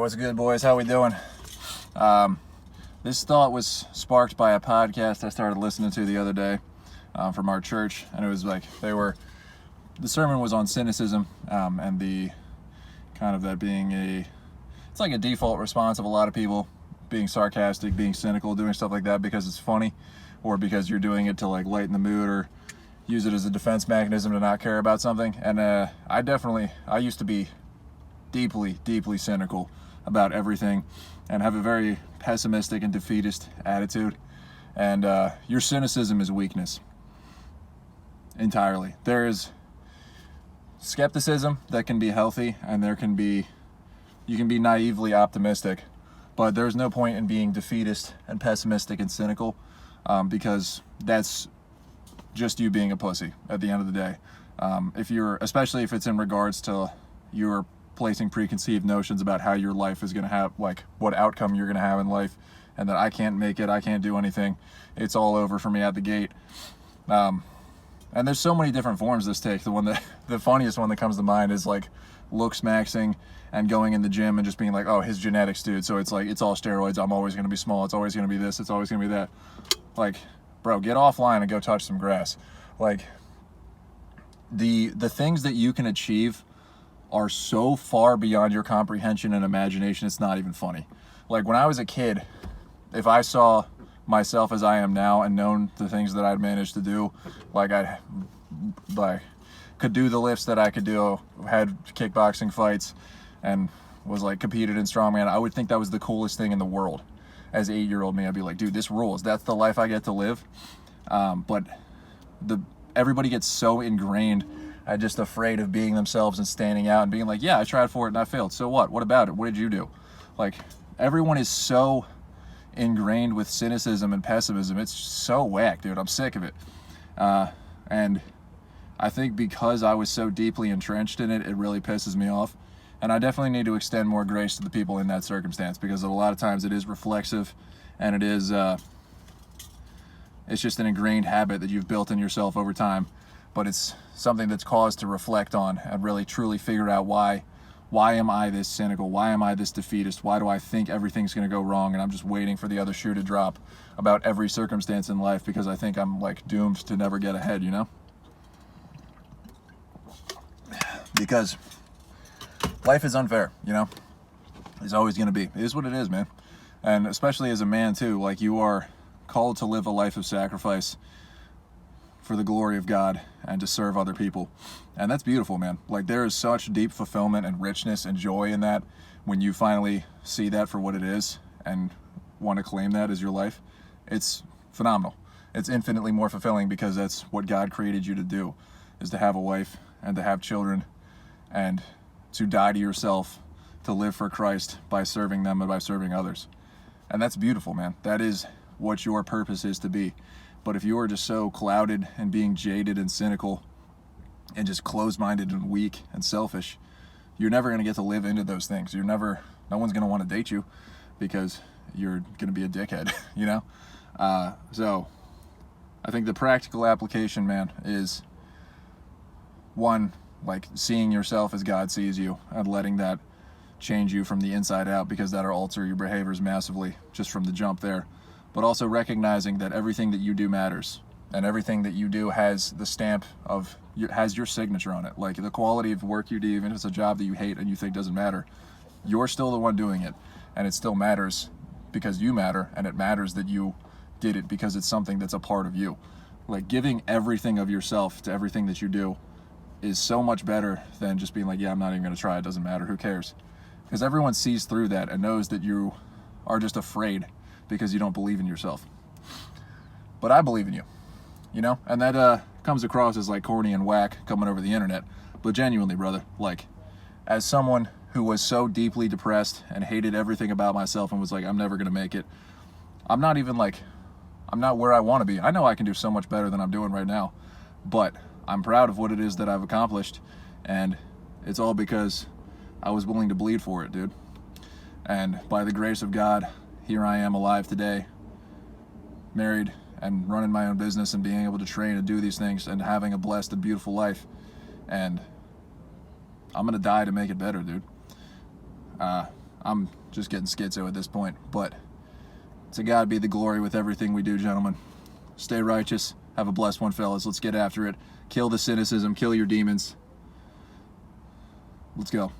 What's good, boys? How we doing? This thought was sparked by a podcast I started listening to the other day from our church, and it was like the sermon was on cynicism and the kind of that being it's like a default response of a lot of people being sarcastic, being cynical, doing stuff like that because it's funny, or because you're doing it to like lighten the mood or use it as a defense mechanism to not care about something. And I used to be deeply cynical about everything and have a very pessimistic and defeatist attitude, and your cynicism is weakness entirely. There is skepticism that can be healthy, and you can be naively optimistic, but there's no point in being defeatist and pessimistic and cynical because that's just you being a pussy at the end of the day. Especially if it's in regards to your placing preconceived notions about how your life is going to have, like what outcome you're going to have in life, and that I can't make it, I can't do anything, it's all over for me at the gate. And there's so many different forms this takes. The funniest one that comes to mind is like looks maxing and going in the gym and just being like, oh, his genetics, dude, so it's like it's all steroids, I'm always going to be small, it's always going to be this, it's always going to be that. Like, bro, get offline and go touch some grass. Like, the things that you can achieve are so far beyond your comprehension and imagination, it's not even funny. Like, when I was a kid, if I saw myself as I am now and known the things that I'd managed to do, like I could do the lifts that I could do, had kickboxing fights, and was like competed in strongman, I would think that was the coolest thing in the world. As 8-year-old me, I'd be like, dude, this rules. That's the life I get to live. But everybody gets so ingrained and just afraid of being themselves and standing out and being like, yeah, I tried for it and I failed. So what? What about it? What did you do? Like, everyone is so ingrained with cynicism and pessimism. It's so whack, dude. I'm sick of it. And I think because I was so deeply entrenched in it, it really pisses me off. And I definitely need to extend more grace to the people in that circumstance, because a lot of times it is reflexive, and it is it's just an ingrained habit that you've built in yourself over time. But it's something that's cause to reflect on and really truly figure out why am I this cynical? Why am I this defeatist? Why do I think everything's going to go wrong and I'm just waiting for the other shoe to drop about every circumstance in life because I think I'm like doomed to never get ahead, you know? Because life is unfair, you know? It's always going to be. It is what it is, man. And especially as a man too, like, you are called to live a life of sacrifice for the glory of God and to serve other people. And that's beautiful, man. Like, there is such deep fulfillment and richness and joy in that when you finally see that for what it is and want to claim that as your life. It's phenomenal. It's infinitely more fulfilling because that's what God created you to do, is to have a wife and to have children and to die to yourself, to live for Christ by serving them and by serving others. And that's beautiful, man. That is what your purpose is to be. But if you are just so clouded and being jaded and cynical and just closed-minded and weak and selfish, you're never going to get to live into those things. No one's going to want to date you because you're going to be a dickhead, you know? So I think the practical application, man, is one, like seeing yourself as God sees you and letting that change you from the inside out, because that'll alter your behaviors massively just from the jump there. But also recognizing that everything that you do matters, and everything that you do has the stamp of, has your signature on it. Like, the quality of work you do, even if it's a job that you hate and you think doesn't matter, you're still the one doing it, and it still matters because you matter, and it matters that you did it because it's something that's a part of you. Like, giving everything of yourself to everything that you do is so much better than just being like, yeah, I'm not even going to try, it doesn't matter, who cares? Because everyone sees through that and knows that you are just afraid because you don't believe in yourself. But I believe in you, you know? And that comes across as like corny and whack coming over the internet. But genuinely, brother, like, as someone who was so deeply depressed and hated everything about myself and was like, I'm never gonna make it, I'm not where I want to be. I know I can do so much better than I'm doing right now, but I'm proud of what it is that I've accomplished, and it's all because I was willing to bleed for it, dude. And by the grace of God, here I am alive today, married and running my own business and being able to train and do these things and having a blessed and beautiful life. And I'm gonna die to make it better, dude. I'm just getting schizo at this point. But to God be the glory with everything we do, gentlemen. Stay righteous. Have a blessed one, fellas. Let's get after it. Kill the cynicism. Kill your demons. Let's go.